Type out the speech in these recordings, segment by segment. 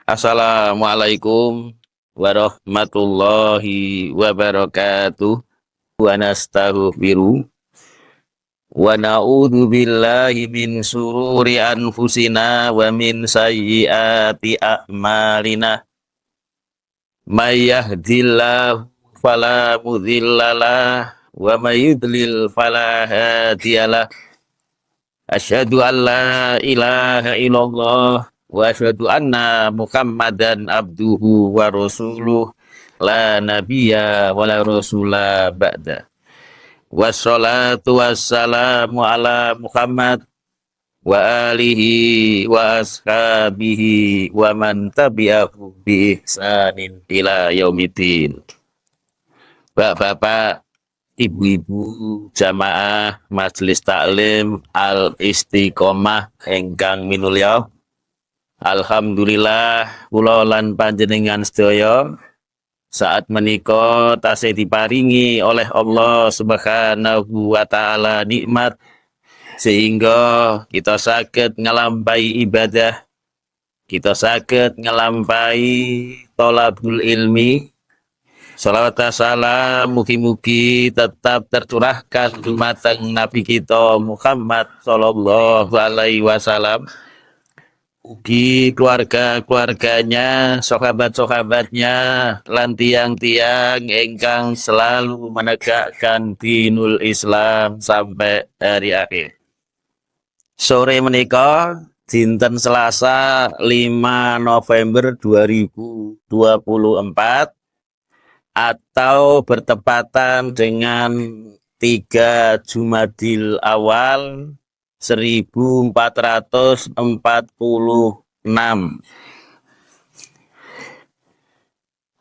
Assalamualaikum warahmatullahi wabarakatuh. Wa nastaghfiru wa na'udzu billahi min sururi anfusina wa min sayyiati a'malina. May yahdihillahu fala mudhillalah wa may yudlil fala hadiyalah. Asyhadu an la ilaha illallah wa asyhadu anna Muhammadan abduhu wa rasuluh la nabiyya wa la rasula ba'da. Wassalatu wassalamu ala Muhammad wa alihi wa ashabihi wa man tabi'ahu bi ihsanin ila yaumiddin. Bapak-bapak, ibu-ibu jamaah Majelis Taklim Al Istiqomah ingkang minulya, alhamdulillah kula lan panjenengan sedaya saat menika tasih diparingi oleh Allah Subhanahu wa taala nikmat sehingga kita saged ngelampahi ibadah, kita saged ngelampahi thalabul ilmi. Salawat salam mugi-mugi tetap tercurahkan dumateng Nabi kita Muhammad sallallahu alaihi wasallam, ugi keluarga-keluarganya, sahabat-sahabatnya, lan tiang-tiang ingkang selalu menegakkan dinul Islam sampai hari akhir. Sore menika dinten Selasa 5 November 2024 atau bertepatan dengan 3 Jumadil Awal 1446.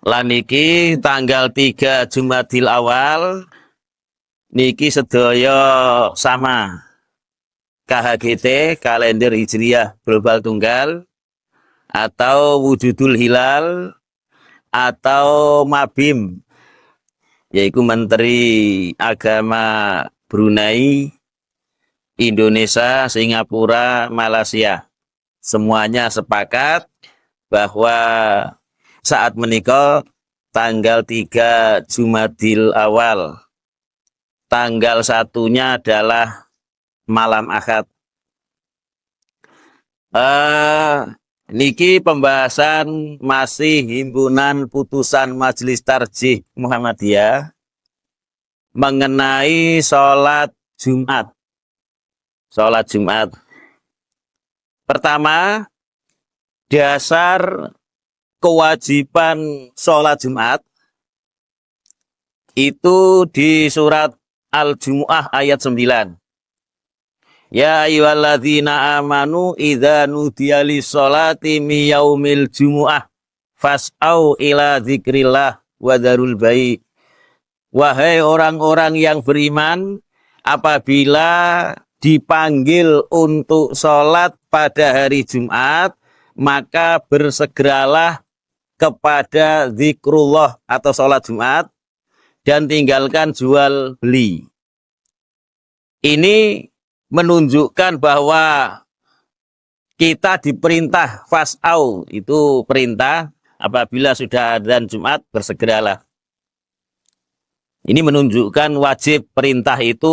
Lan niki tanggal 3 Jumadil Awal niki sedaya sama KHGT, kalender Hijriyah Global Tunggal, atau Wujudul Hilal, atau Mabim, yaitu Menteri Agama Brunei, Indonesia, Singapura, Malaysia. Semuanya sepakat bahwa saat menikah tanggal 3 Jumadil Awal, tanggal 1-nya adalah malam Ahad. Niki pembahasan masih himpunan putusan Majelis Tarjih Muhammadiyah mengenai sholat Jumat. Sholat Jumat. Pertama, dasar kewajiban sholat Jumat itu di surat Al-Jumu'ah ayat 9. Ya ayyuhalladzina amanu idza nudiya lis-sholati min yaumil jumu'ah fas'au ila dzikrillah wa dzarul bai'. Wahai orang-orang yang beriman, apabila dipanggil untuk sholat pada hari Jumat, maka bersegeralah kepada zikrullah atau sholat Jumat dan tinggalkan jual beli. Ini menunjukkan bahwa kita diperintah fas'au, itu perintah, apabila sudah adzan Jumat bersegeralah. Ini menunjukkan wajib, perintah itu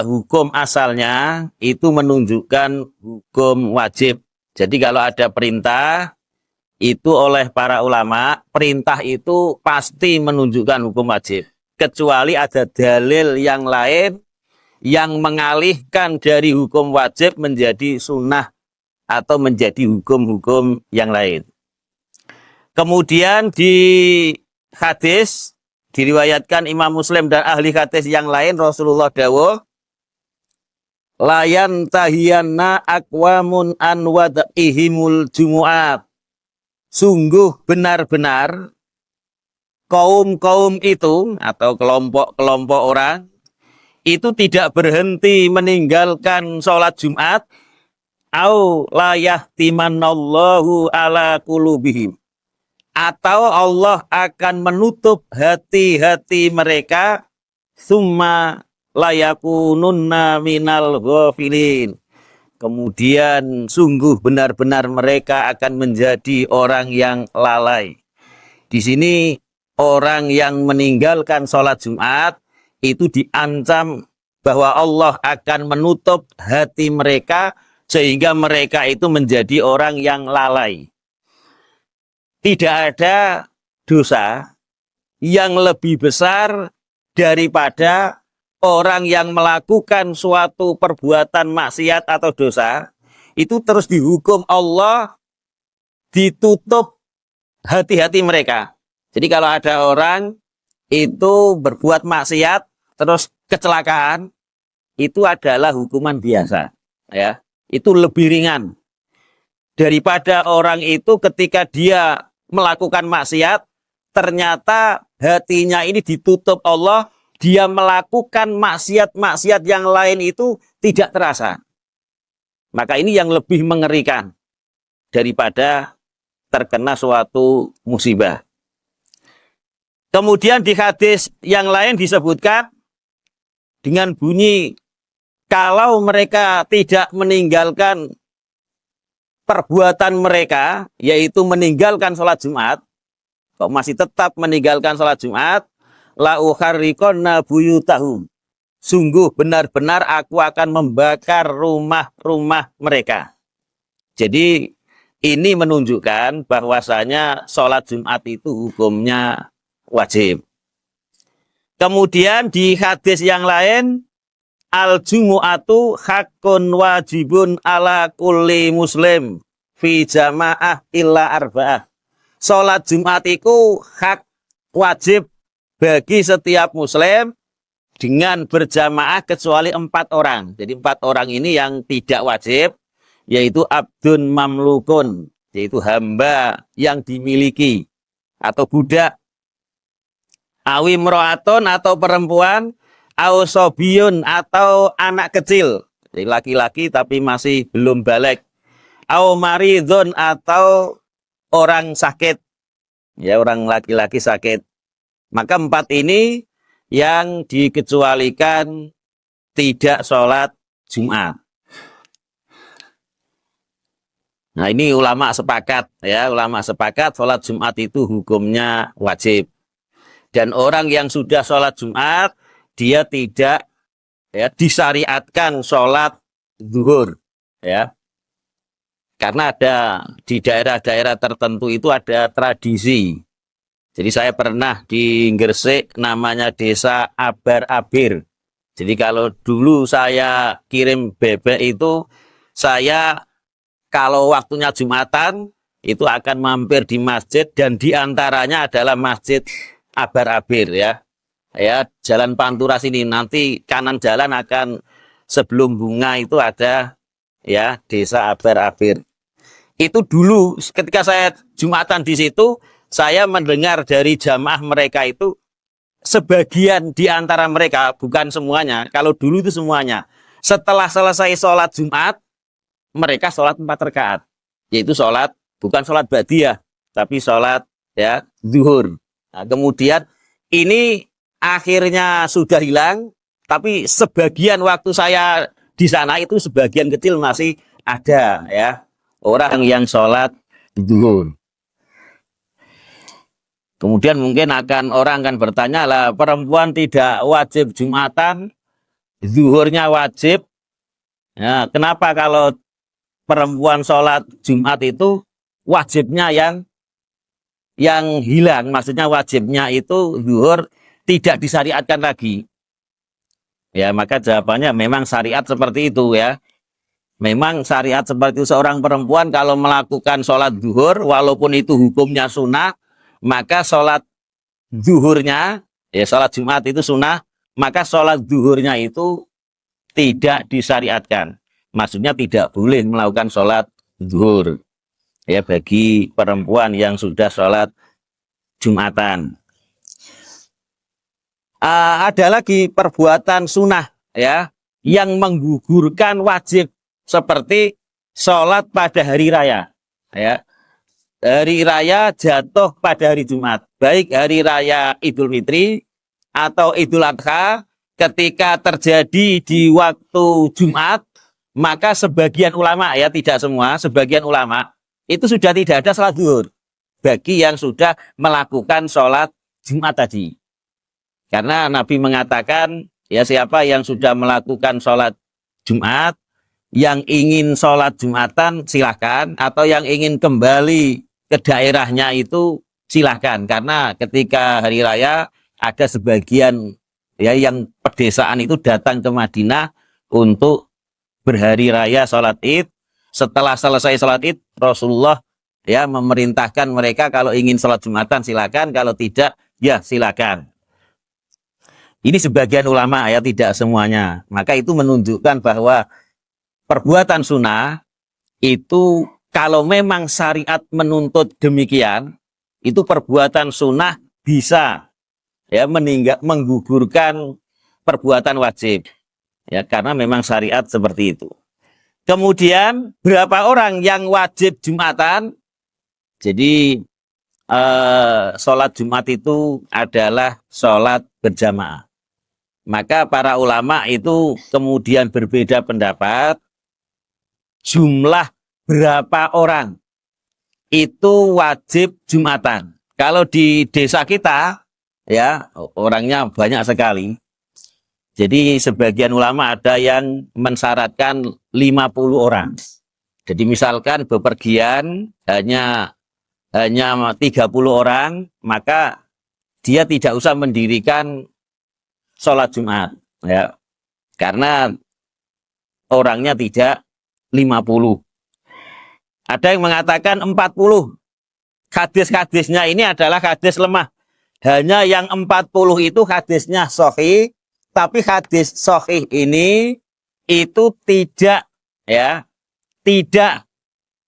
hukum asalnya itu menunjukkan hukum wajib. Jadi kalau ada perintah itu oleh para ulama, perintah itu pasti menunjukkan hukum wajib, kecuali ada dalil yang lain yang mengalihkan dari hukum wajib menjadi sunnah atau menjadi hukum-hukum yang lain. Kemudian di hadis diriwayatkan Imam Muslim dan ahli hadis yang lain, Rasulullah dawuh, layan tahiyanna aqwamun an wad'ihimul jumu'at. Sungguh benar-benar kaum-kaum itu atau kelompok-kelompok orang itu tidak berhenti meninggalkan sholat Jumat, au la yahtimannallahu ala qulubihim, atau Allah akan menutup hati-hati mereka, summa layakununna minal ghafilin, Kemudian sungguh benar-benar mereka akan menjadi orang yang lalai. Di sini orang yang meninggalkan sholat Jumat itu diancam bahwa Allah akan menutup hati mereka sehingga mereka itu menjadi orang yang lalai. Tidak ada dosa yang lebih besar daripada orang yang melakukan suatu perbuatan maksiat atau dosa, itu terus dihukum Allah, ditutup hati-hati mereka. Jadi kalau ada orang itu berbuat maksiat, terus kecelakaan, itu adalah hukuman biasa. Ya, itu lebih ringan. Daripada orang itu ketika dia melakukan maksiat, ternyata hatinya ini ditutup Allah, dia melakukan maksiat-maksiat yang lain itu tidak terasa. Maka ini yang lebih mengerikan daripada terkena suatu musibah. Kemudian di hadis yang lain disebutkan dengan bunyi, kalau mereka tidak meninggalkan perbuatan mereka, yaitu meninggalkan sholat Jumat, kok masih tetap meninggalkan sholat Jumat, la uharriqonna buyutahum. Sungguh benar-benar aku akan membakar rumah-rumah mereka. Jadi ini menunjukkan bahwasanya sholat Jumat itu hukumnya wajib. Kemudian di hadis yang lain, al-jumu'atu haqqun wajibun ala kulli muslim fi jamaah illa arba'ah. Sholat Jumat itu hak wajib bagi setiap muslim dengan berjamaah kecuali 4 orang. Jadi 4 orang ini yang tidak wajib, yaitu abdun mamlukun, yaitu hamba yang dimiliki atau budak, awi mro'atun atau perempuan, au sobiyun atau anak kecil, jadi laki-laki tapi masih belum balik, au maridun atau orang sakit, ya orang laki-laki sakit. Maka 4 ini yang dikecualikan tidak sholat Jumat. Nah ini ulama sepakat, ya ulama sepakat sholat Jumat itu hukumnya wajib. Dan orang yang sudah sholat Jumat, dia tidak ya disyariatkan sholat zuhur, ya. Karena ada di daerah-daerah tertentu itu ada tradisi. Jadi saya pernah di Gresik, namanya desa Aber-Abir. Jadi kalau dulu saya kirim bebek itu, saya kalau waktunya Jumatan itu akan mampir di masjid, dan diantaranya adalah masjid Aber-Abir, ya. Ya, Jalan Pantura sini, nanti kanan jalan akan sebelum bunga itu ada ya desa Aber-Abir. Itu dulu ketika saya Jumatan di situ, saya mendengar dari jamaah mereka itu, sebagian di antara mereka, bukan semuanya, kalau dulu itu semuanya, setelah selesai sholat Jumat, mereka sholat 4 rakaat, yaitu sholat, bukan sholat ba'diyah, tapi sholat ya zuhur. Nah, kemudian ini akhirnya sudah hilang, tapi sebagian waktu saya di sana itu sebagian kecil masih ada ya orang yang sholat zuhur. Kemudian mungkin orang akan bertanya, lah perempuan tidak wajib Jumatan, zuhurnya wajib. Ya, kenapa kalau perempuan sholat Jumat itu wajibnya yang hilang? Maksudnya wajibnya itu zuhur tidak disyariatkan lagi. Ya, maka jawabannya memang syariat seperti itu ya. Memang syariat seperti itu, seorang perempuan kalau melakukan sholat zuhur, walaupun itu hukumnya sunnah, maka sholat zuhurnya, ya sholat Jumat itu sunnah, maka sholat zuhurnya itu tidak disyariatkan. Maksudnya tidak boleh melakukan sholat zuhur ya bagi perempuan yang sudah sholat Jumatan. Ada lagi perbuatan sunnah ya yang menggugurkan wajib, seperti sholat pada hari raya ya. Hari raya jatuh pada hari Jumat, baik hari raya Idul Fitri atau Idul Adha, ketika terjadi di waktu Jumat, maka sebagian ulama, ya tidak semua, sebagian ulama itu sudah tidak ada sholat zuhur bagi yang sudah melakukan sholat Jumat tadi. Karena Nabi mengatakan, ya siapa yang sudah melakukan sholat Jumat, yang ingin sholat Jumatan silahkan, atau yang ingin kembali ke daerahnya itu silahkan. Karena ketika hari raya ada sebagian ya yang pedesaan itu datang ke Madinah untuk berhari raya sholat id. Setelah selesai sholat id, Rasulullah ya memerintahkan mereka kalau ingin sholat Jumatan silakan, kalau tidak ya silakan. Ini sebagian ulama ya, tidak semuanya. Maka itu menunjukkan bahwa perbuatan sunnah itu kalau memang syariat menuntut demikian, itu perbuatan sunnah bisa ya menggugurkan perbuatan wajib. Ya, karena memang syariat seperti itu. Kemudian berapa orang yang wajib Jumatan? Jadi sholat Jumat itu adalah sholat berjamaah. Maka para ulama itu kemudian berbeda pendapat jumlah berapa orang itu wajib Jumatan. Kalau di desa kita ya orangnya banyak sekali. Jadi sebagian ulama ada yang mensyaratkan 50 orang. Jadi misalkan bepergian hanya 30 orang, maka dia tidak usah mendirikan sholat Jumat. Ya. Karena orangnya tidak 50. Ada yang mengatakan 40. Hadis-hadisnya ini adalah hadis lemah. Hanya yang 40 itu hadisnya sahih. Tapi hadis sahih ini itu tidak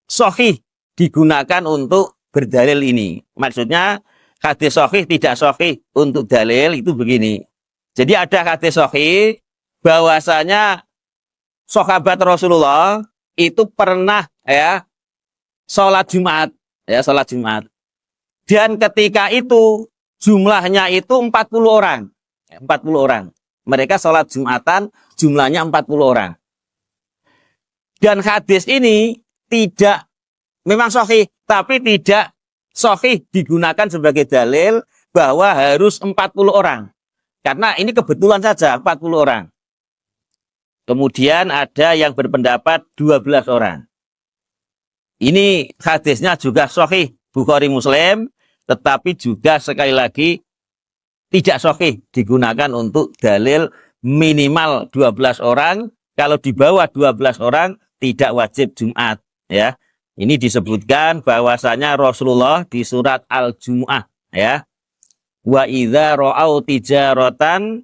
sahih digunakan untuk berdalil ini. Maksudnya hadis sahih tidak sahih untuk dalil itu begini. Jadi ada hadis sahih bahwasanya sahabat Rasulullah itu pernah sholat Jumat, sholat Jumat. Dan ketika itu jumlahnya itu 40 orang. 40 orang. Mereka sholat Jumatan jumlahnya 40 orang. Dan hadis ini tidak memang sahih, tapi tidak sahih digunakan sebagai dalil bahwa harus 40 orang. Karena ini kebetulan saja 40 orang. Kemudian ada yang berpendapat 12 orang. Ini hadisnya juga sahih Bukhari Muslim, tetapi juga sekali lagi tidak sahih digunakan untuk dalil minimal 12 orang. Kalau di bawah 12 orang tidak wajib Jumat. Ya, ini disebutkan bahwasanya Rasulullah di surat Al-Jumu'ah. Ya, wa idza ra'au tijaratan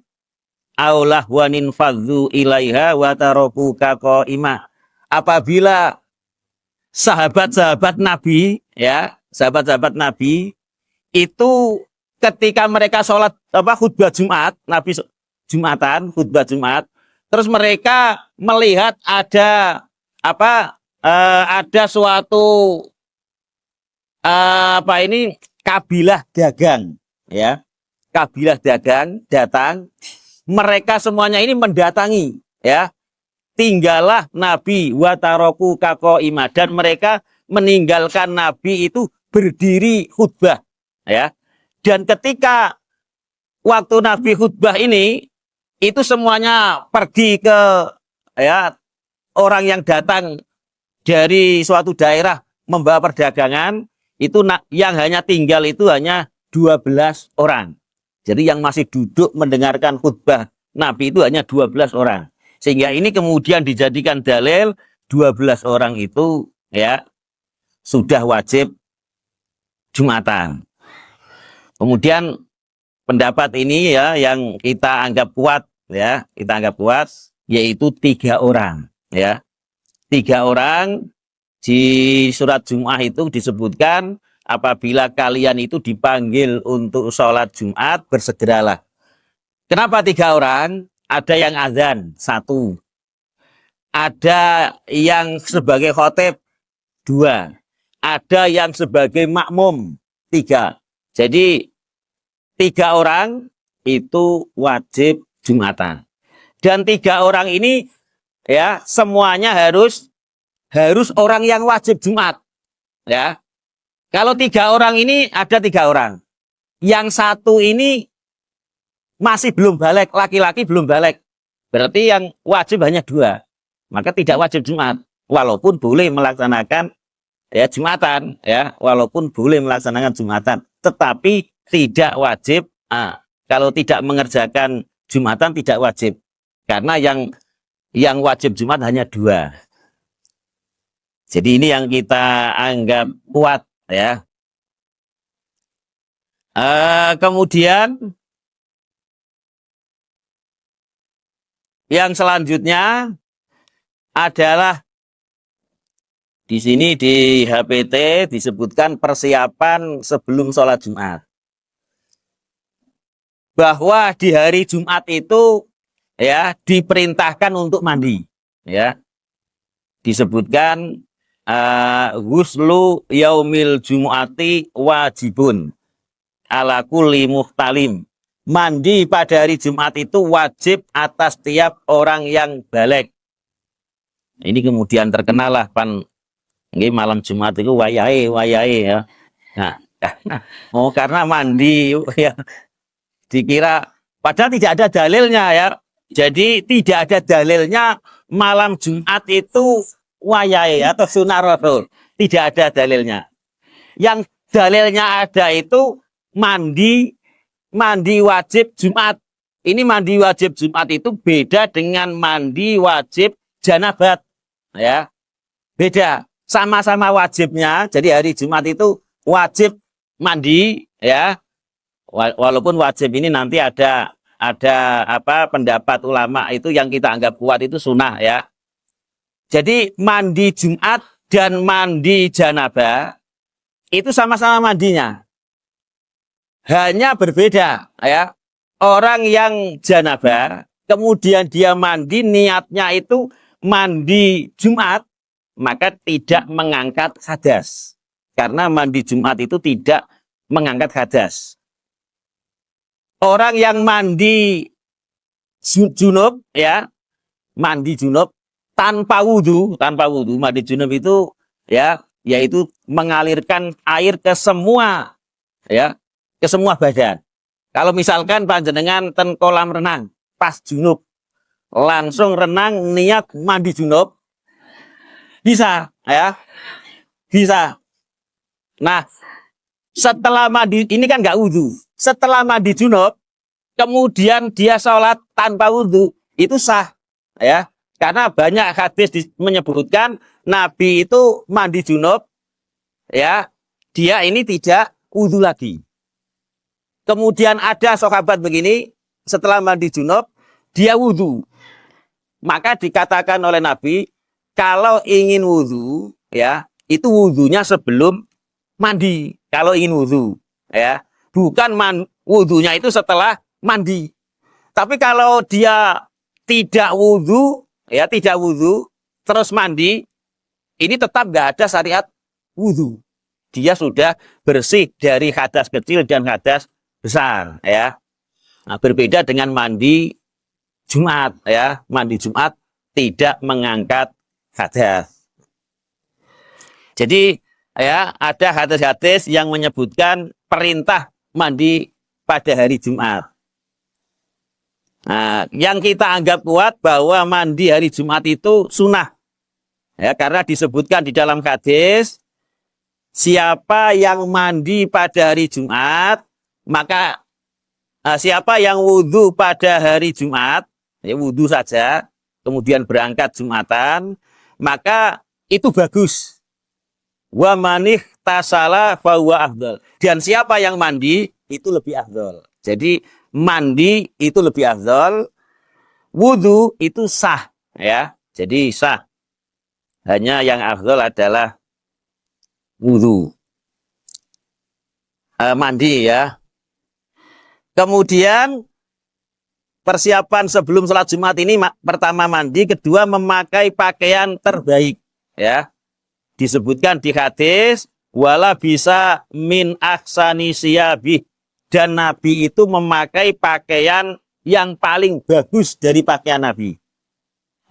aw lahwanin fadzu ilaiha wa tarakuka qa'ima. Apabila sahabat-sahabat Nabi, ya, sahabat-sahabat Nabi itu ketika mereka sholat khutbah Jumat, Nabi Jumatan, khutbah Jumat, terus mereka melihat ada ada suatu kabilah dagang, ya, kabilah dagang datang, mereka semuanya ini mendatangi, ya, tinggallah Nabi wa taraku qa'ima, dan mereka meninggalkan Nabi itu berdiri khutbah, ya. Dan ketika waktu Nabi khutbah ini, itu semuanya pergi ke orang yang datang dari suatu daerah membawa perdagangan, itu yang hanya tinggal itu hanya 12 orang. Jadi yang masih duduk mendengarkan khutbah Nabi itu hanya 12 orang. Sehingga ini kemudian dijadikan dalil 12 orang itu ya sudah wajib Jumatan. Kemudian pendapat ini ya yang kita anggap kuat, ya, kita anggap kuat, yaitu 3 orang, ya. 3 orang di surat Jum'ah itu disebutkan apabila kalian itu dipanggil untuk sholat Jumat, bersegeralah. Kenapa 3 orang? Ada yang azan 1, ada yang sebagai khotib 2, ada yang sebagai makmum 3. Jadi 3 orang itu wajib Jumatan. Dan 3 orang ini ya, semuanya harus orang yang wajib Jumat, ya. Kalau 3 orang ini ada 3 orang. Yang satu ini masih belum balik, laki-laki belum balik. Berarti yang wajib hanya 2. Maka tidak wajib Jumat. Walaupun boleh melaksanakan ya Jumatan, ya, walaupun boleh melaksanakan Jumatan, tetapi tidak wajib. Kalau tidak mengerjakan Jumatan tidak wajib. Karena yang wajib Jumat hanya 2. Jadi ini yang kita anggap kuat, ya. Kemudian yang selanjutnya adalah di sini di HPT disebutkan persiapan sebelum sholat Jumat. Bahwa di hari Jumat itu ya diperintahkan untuk mandi, ya. Disebutkan ghuslu yaumil jumu'ati wajibun ala kulli muhtalim. Mandi pada hari Jumat itu wajib atas tiap orang yang balik. Ini kemudian terkenal lah pan malam Jumat itu wayahe ya. Nah, karena mandi ya dikira padahal tidak ada dalilnya, ya. Jadi tidak ada dalilnya malam Jumat itu wayahe atau sunnah Rasul. Tidak ada dalilnya. Yang dalilnya ada itu mandi wajib Jumat. Ini mandi wajib Jumat itu beda dengan mandi wajib janabat, ya. Beda. Sama-sama wajibnya. Jadi hari Jumat itu wajib mandi, ya. Walaupun wajib ini nanti ada pendapat ulama itu yang kita anggap kuat itu sunnah, ya. Jadi mandi Jumat dan mandi janabah itu sama-sama mandinya. Hanya berbeda, ya. Orang yang janabah kemudian dia mandi niatnya itu mandi Jumat, maka tidak mengangkat hadas. Karena mandi Jumat itu tidak mengangkat hadas. Orang yang mandi junub, ya, mandi junub tanpa wudhu, mandi junub itu, ya, yaitu mengalirkan air ke semua, ya, ke semua badan. Kalau misalkan panjenengan ten kolam renang, pas junub, langsung renang niat mandi junub, bisa, ya, bisa. Nah, setelah mandi ini kan nggak wudhu. Setelah mandi junub, kemudian dia sholat tanpa wudhu, itu sah, ya. Karena banyak hadis menyebutkan Nabi itu mandi junub, ya, dia ini tidak wudhu lagi. Kemudian ada sahabat begini, setelah mandi junub, dia wudhu. Maka dikatakan oleh Nabi, kalau ingin wudhu, ya, itu wudhunya sebelum mandi. Kalau ingin wudhu, ya. Bukan wudhunya itu setelah mandi. Tapi kalau dia tidak wudhu, ya, tidak wudhu, terus mandi, ini tetap nggak ada syariat wudhu. Dia sudah bersih dari hadas kecil dan hadas besar, ya. Nah, berbeda dengan mandi Jumat, ya. Mandi Jumat tidak mengangkat hadas. Jadi, ya, ada hadis-hadis yang menyebutkan perintah mandi pada hari Jumat. Nah, yang kita anggap kuat bahwa mandi hari Jumat itu sunnah. Ya, karena disebutkan di dalam hadis, siapa yang mandi pada hari Jumat, maka siapa yang wudhu pada hari Jumat, ya, wudhu saja, kemudian berangkat Jumatan, maka itu bagus. Wa manih tasala fahuwa afdal. Dan siapa yang mandi itu lebih afdal. Jadi mandi itu lebih afdal, wudhu itu sah, ya. Jadi sah. Hanya yang afdal adalah wudhu. Mandi, ya. Kemudian persiapan sebelum sholat Jumat ini pertama mandi, kedua memakai pakaian terbaik, ya. Disebutkan di hadis wala bisa min ahsani siyabih, dan Nabi itu memakai pakaian yang paling bagus dari pakaian Nabi.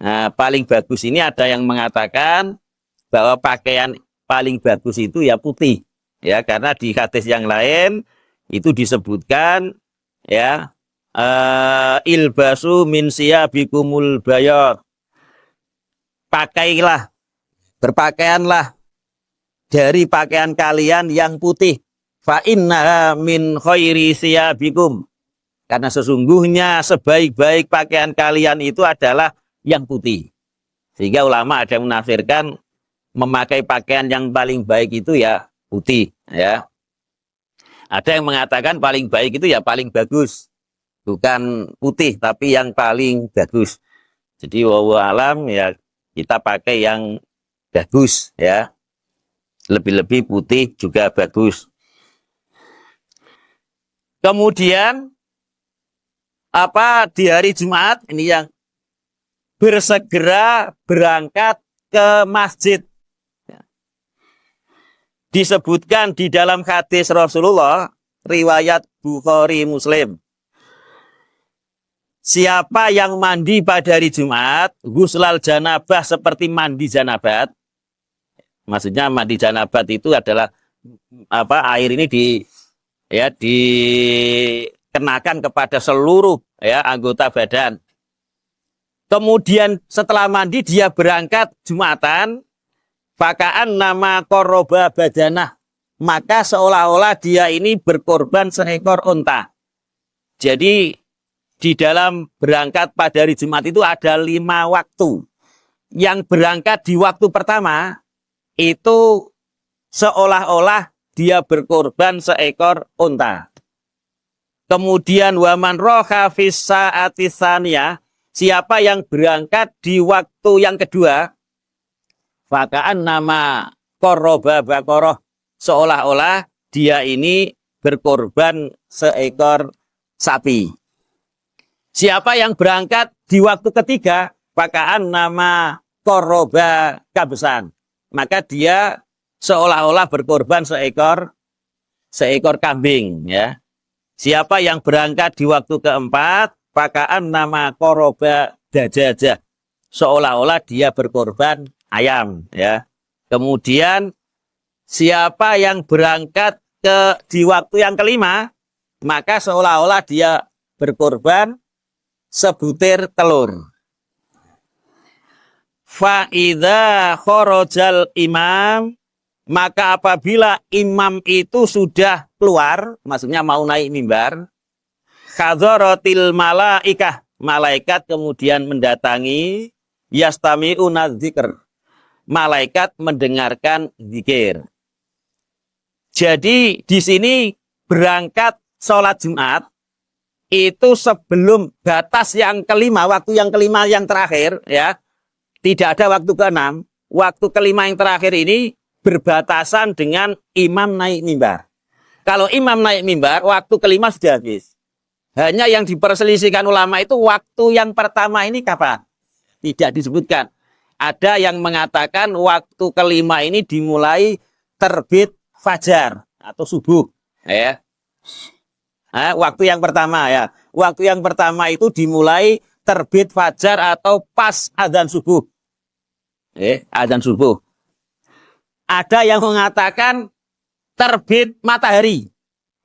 Nah, paling bagus ini ada yang mengatakan bahwa pakaian paling bagus itu ya putih. Ya, karena di hadis yang lain itu disebutkan ya ilbasu min siyabikumul bayad. Pakailah, berpakaianlah dari pakaian kalian yang putih. Fa innaha min khairi siyabikum. Karena sesungguhnya sebaik-baik pakaian kalian itu adalah yang putih. Sehingga ulama ada yang menafsirkan memakai pakaian yang paling baik itu ya putih, ya. Ada yang mengatakan paling baik itu ya paling bagus. Bukan putih tapi yang paling bagus. Jadi wallahu alam ya kita pakai yang bagus, ya. Lebih-lebih putih juga bagus. Kemudian di hari Jumat ini yang bersegera berangkat ke masjid. Disebutkan di dalam hadis Rasulullah riwayat Bukhari Muslim. Siapa yang mandi pada hari Jumat, ghuslal janabah seperti mandi janabat. Maksudnya mandi janabat itu adalah air ini dikenakan kepada seluruh anggota badan. Kemudian setelah mandi dia berangkat Jumatan, fakaan nama koroba badanah, maka seolah-olah dia ini berkorban seekor unta. Jadi di dalam berangkat pada hari Jumat itu ada 5 waktu. Yang berangkat di waktu pertama itu seolah-olah dia berkorban seekor unta. Kemudian waman roha fis saati tsaniyah, siapa yang berangkat di waktu yang kedua, fakaan nama koroba bakoroh, seolah-olah dia ini berkorban seekor sapi. Siapa yang berangkat di waktu ketiga, fakaan nama koroba kabesan, maka dia seolah-olah berkorban seekor kambing, ya. Siapa yang berangkat di waktu keempat, fakaan nama koroba dajajah, seolah-olah dia berkorban ayam, ya. Kemudian siapa yang berangkat di waktu yang kelima, maka seolah-olah dia berkorban sebutir telur. Fa'idha khorojal imam, maka apabila imam itu sudah keluar, maksudnya mau naik mimbar, khadharatil malaikah, malaikat kemudian mendatangi, yastami'una dzikr, malaikat mendengarkan zikir. Jadi di sini berangkat sholat Jumat itu sebelum batas yang kelima, waktu yang kelima yang terakhir, ya, tidak ada waktu keenam. Waktu kelima yang terakhir ini berbatasan dengan imam naik mimbar. Kalau imam naik mimbar, waktu kelima sudah habis. Hanya yang diperselisihkan ulama itu waktu yang pertama ini kapan? Tidak disebutkan. Ada yang mengatakan waktu kelima ini dimulai terbit fajar atau subuh, ya. Waktu yang pertama, ya. Waktu yang pertama itu dimulai terbit fajar atau pas adzan subuh. Adzan subuh. Ada yang mengatakan terbit matahari.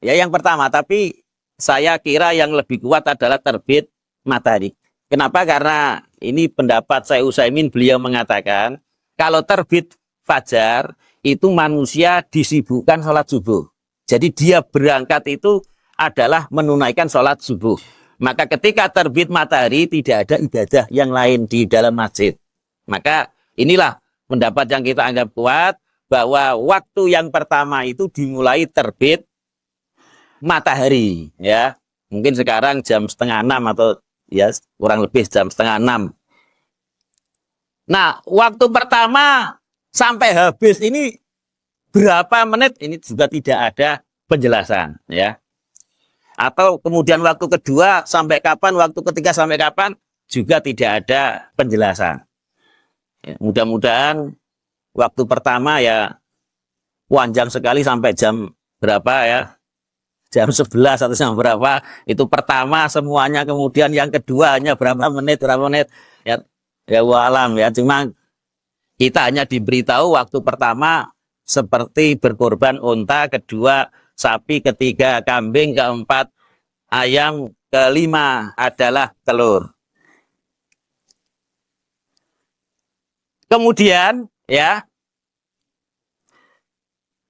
Ya, yang pertama, tapi saya kira yang lebih kuat adalah terbit matahari. Kenapa? Karena ini pendapat Syekh Utsaimin, beliau mengatakan kalau terbit fajar itu manusia disibukkan sholat subuh. Jadi dia berangkat itu adalah menunaikan sholat subuh. Maka ketika terbit matahari tidak ada ibadah yang lain di dalam masjid. Maka inilah pendapat yang kita anggap kuat, bahwa waktu yang pertama itu dimulai terbit matahari, ya. Mungkin sekarang jam 5:30 atau ya kurang lebih jam 5:30. Nah, waktu pertama sampai habis ini berapa menit, ini juga tidak ada penjelasan, ya. Atau kemudian waktu kedua sampai kapan, waktu ketiga sampai kapan, juga tidak ada penjelasan. Ya, mudah-mudahan waktu pertama ya panjang sekali sampai jam berapa, ya. Jam 11 atau jam berapa, itu pertama semuanya. Kemudian yang kedua hanya berapa menit, ya. Ya walam ya, cuma kita hanya diberitahu waktu pertama seperti berkorban unta, kedua sapi, ketiga kambing, keempat ayam, kelima adalah telur. Kemudian ya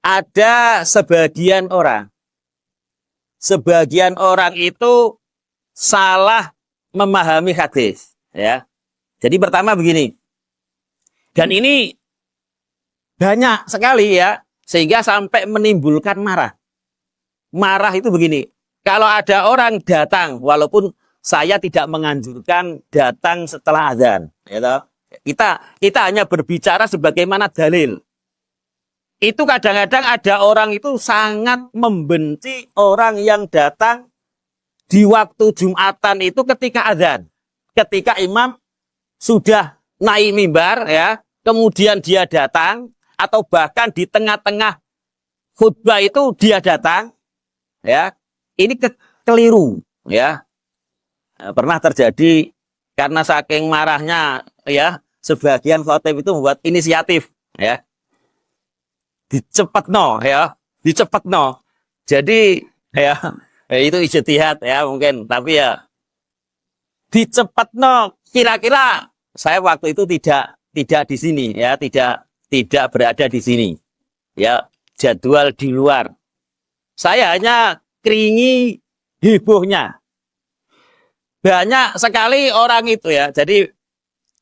ada sebagian orang itu salah memahami hadis ya. Jadi pertama begini. Dan ini banyak sekali ya, sehingga sampai menimbulkan marah. Marah itu begini, kalau ada orang datang, walaupun saya tidak menganjurkan datang setelah azan, ya, kita hanya berbicara sebagaimana dalil. Itu kadang-kadang ada orang itu sangat membenci orang yang datang di waktu Jumatan itu ketika azan, ketika imam sudah naik mimbar ya. Kemudian dia datang, atau bahkan di tengah-tengah khutbah itu dia datang, ya. Ini keliru, ya. Pernah terjadi karena saking marahnya, ya, sebagian khotib itu membuat inisiatif, ya. Dicepetno, ya, dicepetno. Jadi, ya, itu ijtihad, ya, mungkin, tapi ya, dicepetno. Kira-kira saya waktu itu tidak di sini ya, tidak berada di sini ya, jadwal di luar. Saya hanya keringi hebohnya. Banyak sekali orang itu ya. Jadi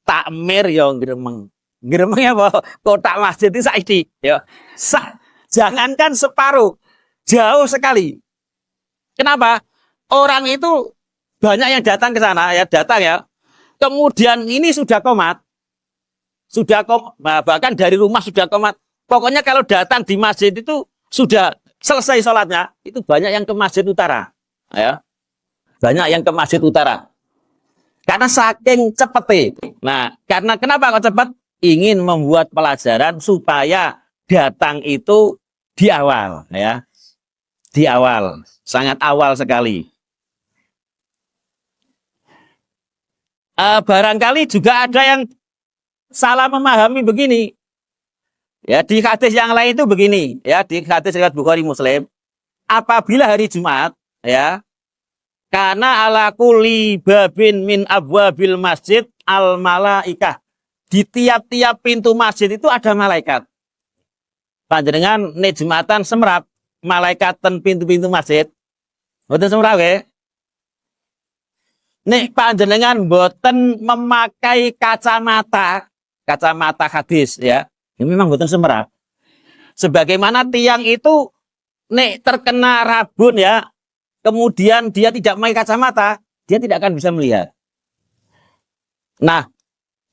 takmir yang gremeng. Gremengnya apa? Kotak masjid itu saiki ya. Jangankan separuh, jauh sekali. Kenapa? Orang itu banyak yang datang ke sana ya, datang ya. Kemudian ini sudah komat. Bahkan dari rumah sudah komat. Pokoknya kalau datang di masjid itu sudah selesai sholatnya, itu banyak yang ke masjid utara, ya, banyak yang ke masjid utara. Karena saking cepet. Nah, karena kenapa kok cepat? Ingin membuat pelajaran supaya datang itu di awal, ya, di awal, sangat awal sekali. Barangkali juga ada yang salah memahami begini. Ya, di hadis yang lain itu begini, ya, di hadis riwayat Bukhari Muslim, apabila hari Jumat, ya, karena ala kulli babin min abwabil masjid al malaikah. Di tiap-tiap pintu masjid itu ada malaikat. Panjenengan nek Jumatan semrap malaikat ten pintu-pintu masjid. Mboten semrap ya. Nek panjenengan mboten memakai kacamata hadis ya, ini memang betul semerap. Sebagaimana tiang itu nek terkena rabun ya, kemudian dia tidak memakai kacamata, dia tidak akan bisa melihat. Nah,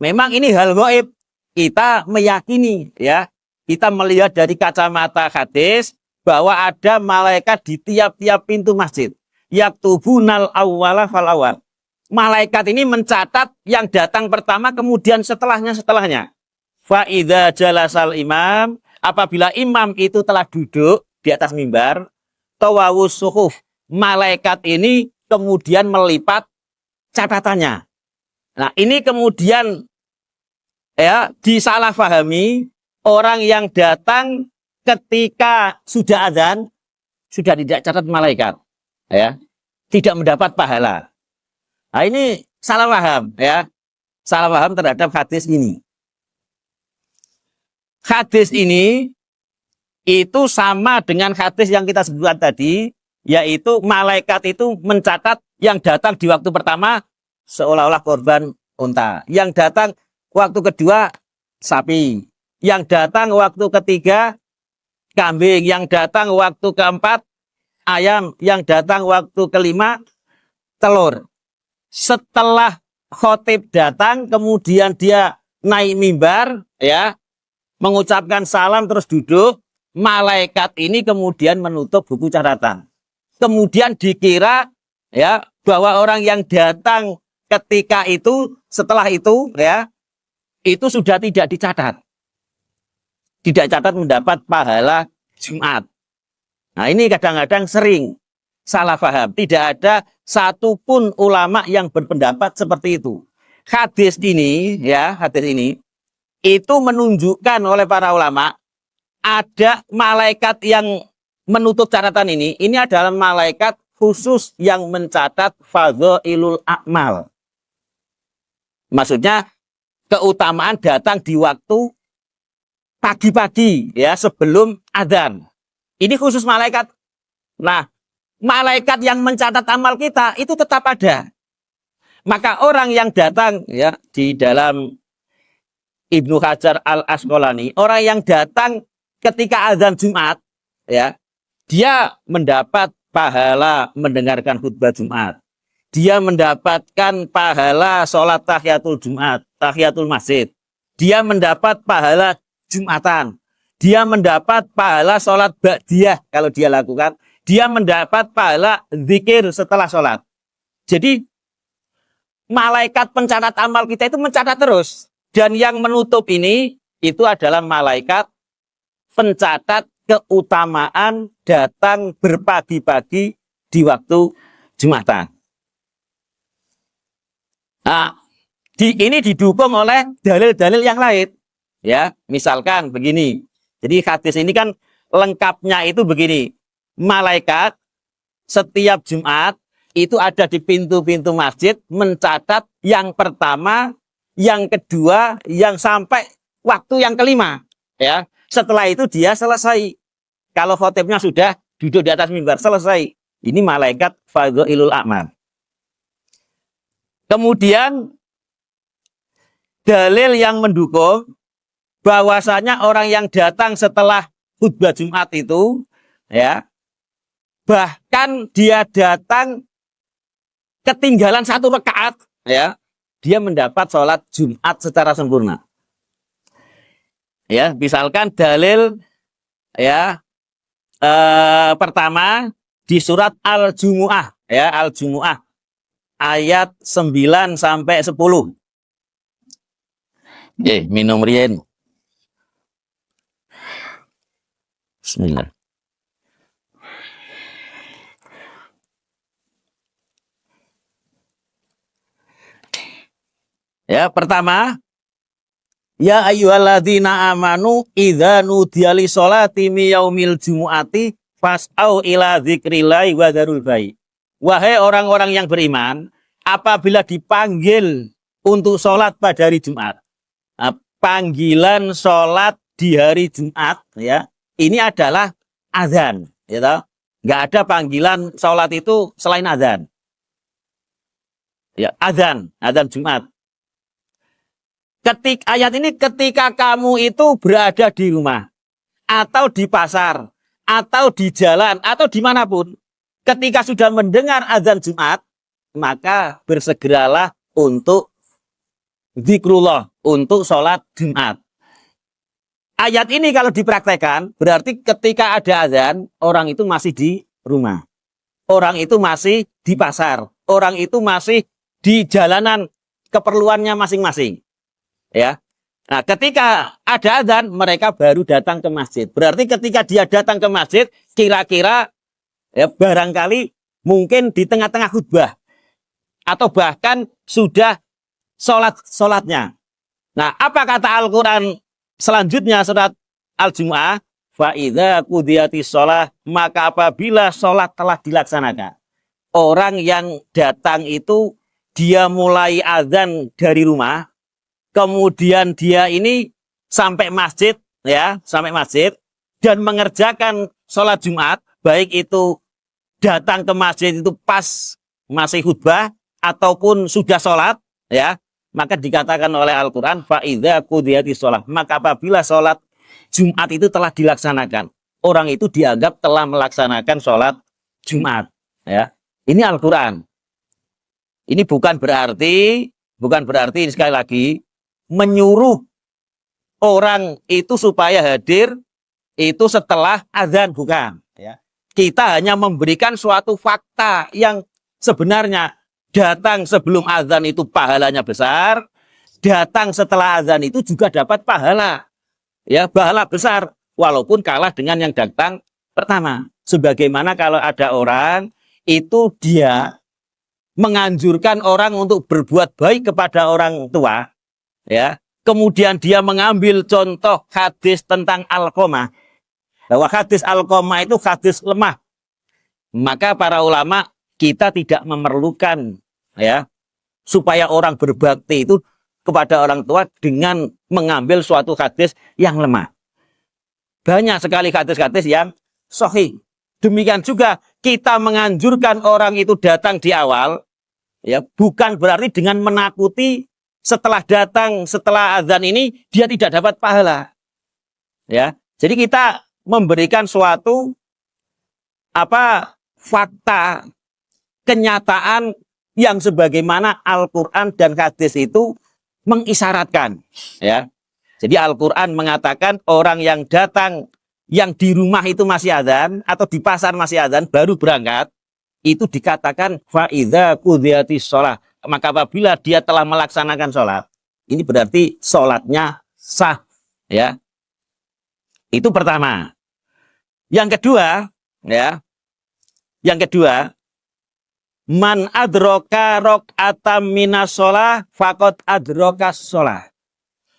memang ini hal gaib. Kita meyakini ya, kita melihat dari kacamata hadis bahwa ada malaikat di tiap-tiap pintu masjid. Yaktubunal awwala fal awwal. Malaikat ini mencatat yang datang pertama, kemudian setelahnya. Fa idza jalasal imam, apabila imam itu telah duduk di atas mimbar, tawawus suhuf, malaikat ini kemudian melipat catatannya. Nah, ini kemudian ya disalahpahami, orang yang datang ketika sudah azan sudah tidak catat malaikat, ya, tidak mendapat pahala. Nah, ini salah paham ya. Salah paham terhadap hadis ini. Hadis ini itu sama dengan hadis yang kita sebutkan tadi, yaitu malaikat itu mencatat yang datang di waktu pertama seolah-olah korban unta, yang datang waktu kedua sapi, yang datang waktu ketiga kambing, yang datang waktu keempat ayam, yang datang waktu kelima telur. Setelah khotib datang, kemudian dia naik mimbar, ya, mengucapkan salam terus duduk, malaikat ini kemudian menutup buku catatan. Kemudian dikira ya bahwa orang yang datang ketika itu, setelah itu ya, itu sudah tidak dicatat. Tidak catat mendapat pahala Jumat. Nah, ini kadang-kadang sering salah paham. Tidak ada satupun ulama yang berpendapat seperti itu. hadis ini ya, hadis ini itu menunjukkan oleh para ulama ada malaikat yang menutup catatan ini adalah malaikat khusus yang mencatat fadhailul a'mal. Maksudnya keutamaan datang di waktu pagi-pagi ya sebelum adzan. Ini khusus malaikat. Nah, malaikat yang mencatat amal kita itu tetap ada. Maka orang yang datang ya di dalam Ibnu Hajar Al-Asqalani, orang yang datang ketika azan Jumat ya, dia mendapat pahala mendengarkan khutbah Jumat. Dia mendapatkan pahala sholat tahiyatul Jumat, tahiyatul masjid. Dia mendapat pahala Jumatan. Dia mendapat pahala sholat ba'diyah kalau dia lakukan. Dia mendapat pahala zikir setelah sholat. Jadi malaikat pencatat amal kita itu mencatat terus. Dan yang menutup ini itu adalah malaikat pencatat keutamaan datang berpagi-pagi di waktu Jumatan. Nah, ini didukung oleh dalil-dalil yang lain. Ya, misalkan begini. Jadi hadis ini kan lengkapnya itu begini. Malaikat setiap Jumat itu ada di pintu-pintu masjid mencatat yang pertama, yang kedua, yang sampai waktu yang kelima. Ya, setelah itu dia selesai. Kalau khotibnya sudah duduk di atas mimbar selesai. Ini malaikat fadhailul a'mal. Kemudian dalil yang mendukung bahwasanya orang yang datang setelah khutbah Jumat itu ya, bahkan dia datang ketinggalan 1 rakaat ya, dia mendapat sholat Jumat secara sempurna. Ya, misalkan dalil ya pertama di surat Al-Jumu'ah ya, Al-Jumu'ah ayat 9 sampai 10. Minum rien. Bismillah. Ya, pertama, ya ayyuhalladzina amanu idza nudiya lis sholati mi yaumil jumu'ati fas'au ila dzikrillahi wa dzarul bai'. Wahai orang-orang yang beriman, apabila dipanggil untuk sholat pada hari Jumat, panggilan sholat di hari Jumat, ya, ini adalah azan, ya, nggak ada panggilan sholat itu selain azan, ya, azan Jumat. Ayat ini ketika kamu itu berada di rumah, atau di pasar, atau di jalan, atau dimanapun, ketika sudah mendengar azan Jumat, maka bersegeralah untuk zikrullah, untuk sholat Jumat. Ayat ini kalau dipraktekkan, berarti ketika ada azan, orang itu masih di rumah. Orang itu masih di pasar. Orang itu masih di jalanan keperluannya masing-masing. Ya. Nah, ketika ada azan, mereka baru datang ke masjid. Berarti ketika dia datang ke masjid, kira-kira ya barangkali mungkin di tengah-tengah khutbah atau bahkan sudah sholatnya. Nah, apa kata Al-Quran selanjutnya surat Al-Jumu'ah? Fa idza qudiyatis shalah, maka apabila sholat telah dilaksanakan, orang yang datang itu dia mulai azan dari rumah, kemudian dia ini sampai masjid ya, sampai masjid dan mengerjakan sholat Jumat, baik itu datang ke masjid itu pas masih khutbah ataupun sudah sholat ya, maka dikatakan oleh Al-Quran fa idza qudiyatis shalah, maka apabila sholat Jumat itu telah dilaksanakan, orang itu dianggap telah melaksanakan sholat Jumat ya. Ini Al-Quran. Ini bukan berarti sekali lagi menyuruh orang itu supaya hadir itu setelah azan, bukan ya. Kita hanya memberikan suatu fakta yang sebenarnya datang sebelum azan itu pahalanya besar, datang setelah azan itu juga dapat pahala. Ya, pahala besar walaupun kalah dengan yang datang pertama. Sebagaimana kalau ada orang itu dia menganjurkan orang untuk berbuat baik kepada orang tua, ya. Kemudian dia mengambil contoh hadis tentang Alqamah, bahwa hadis Alqamah itu hadis lemah. Maka para ulama, kita tidak memerlukan, ya, supaya orang berbakti itu kepada orang tua dengan mengambil suatu hadis yang lemah. Banyak sekali hadis-hadis yang sahih. Demikian juga kita menganjurkan orang itu datang di awal, ya, bukan berarti dengan menakuti setelah datang, setelah azan ini dia tidak dapat pahala. Ya. Jadi kita memberikan suatu fakta, kenyataan yang sebagaimana Al-Qur'an dan hadis itu mengisyaratkan, ya. Jadi Al-Qur'an mengatakan orang yang datang, yang di rumah itu masih adzan atau di pasar masih adzan baru berangkat, itu dikatakan fa idza qudiyatis shalah. Maka apabila dia telah melaksanakan sholat, ini berarti sholatnya sah, ya. Itu pertama. Yang kedua, ya. Yang kedua, man adroka rok'atam minas sholah faqad adrokas sholah.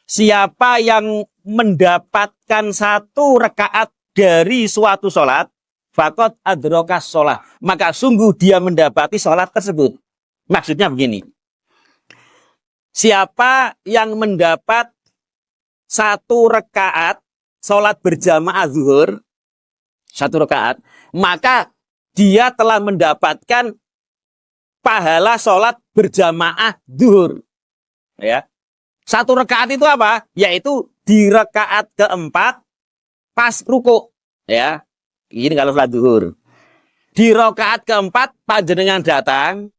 Siapa yang mendapatkan satu rakaat dari suatu sholat, faqad adrokas sholah, maka sungguh dia mendapati sholat tersebut. Maksudnya begini, siapa yang mendapat satu rakaat sholat berjamaah zuhur, satu rakaat, maka dia telah mendapatkan pahala sholat berjamaah zuhur. Ya. Satu rakaat itu apa? Yaitu di rakaat keempat pas ruku. Ya. Ini kalau sholat zuhur. Di rakaat keempat panjenengan datang,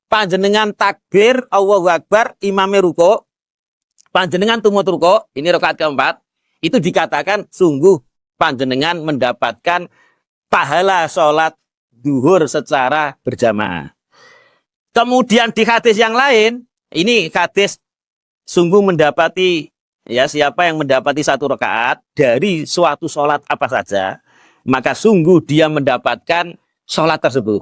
panjenengan takbir, Allahu Akbar, imamnya ruko, panjenengan tumut ruko, ini rakaat keempat, itu dikatakan sungguh panjenengan mendapatkan pahala sholat duhur secara berjamaah. Kemudian di hadis yang lain, ini hadis sungguh mendapati, ya, siapa yang mendapati satu rakaat dari suatu sholat apa saja, maka sungguh dia mendapatkan sholat tersebut.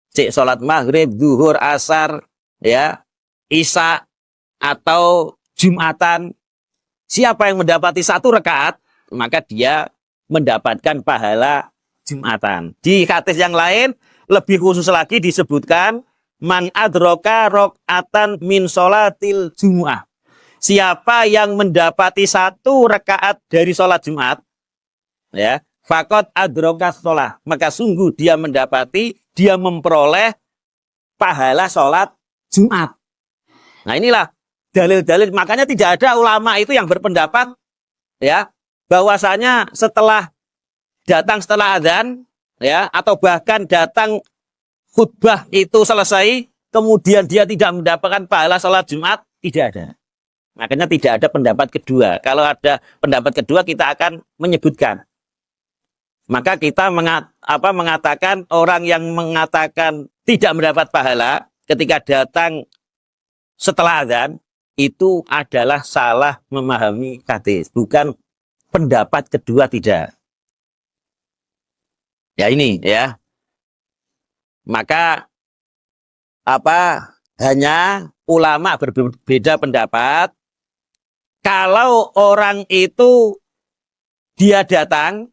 Cek sholat maghrib, zuhur, asar, ya, isya, atau jumatan. Siapa yang mendapati satu rakaat, maka dia mendapatkan pahala jumatan. Di hadis yang lain, lebih khusus lagi disebutkan, man adroka rok'atan min sholatil jum'ah. Siapa yang mendapati satu rakaat dari sholat Jumat, ya, faqad adrokas sholah, maka sungguh dia mendapati, dia memperoleh pahala sholat Jumat. Nah inilah dalil-dalil. Makanya tidak ada ulama itu yang berpendapat, ya, bahwasanya setelah datang setelah adzan, ya, atau bahkan datang khutbah itu selesai, kemudian dia tidak mendapatkan pahala sholat Jumat, tidak ada. Makanya tidak ada pendapat kedua. Kalau ada pendapat kedua kita akan menyebutkan. Maka kita mengatakan orang yang mengatakan tidak mendapat pahala ketika datang setelah adzan itu adalah salah memahami hadis, bukan pendapat kedua, tidak. Ya ini, ya. Maka hanya ulama berbeda pendapat. Kalau orang itu dia datang,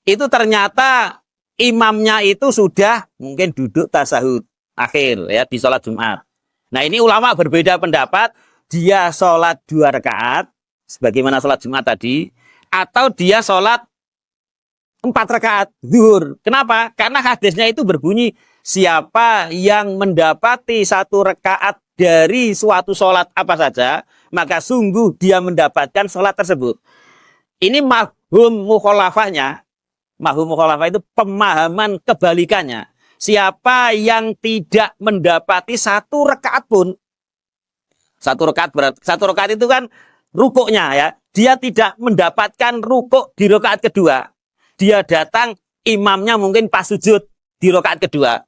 itu ternyata imamnya itu sudah mungkin duduk tasahud akhir, ya, di sholat Jumat. Nah ini ulama berbeda pendapat, dia sholat 2 rakaat sebagaimana sholat Jumat tadi, atau dia sholat 4 rakaat zuhur. Kenapa? Karena hadisnya itu berbunyi, siapa yang mendapati 1 rakaat dari suatu sholat apa saja, maka sungguh dia mendapatkan sholat tersebut. Ini mafhum mukhalafahnya. Mafhum mukhalafah itu pemahaman kebalikannya. Siapa yang tidak mendapati 1 rakaat pun, 1 rakaat berarti 1 rakaat itu kan rukuknya, ya. Dia tidak mendapatkan rukuk di rakaat kedua. Dia datang, imamnya mungkin pas sujud di rakaat kedua.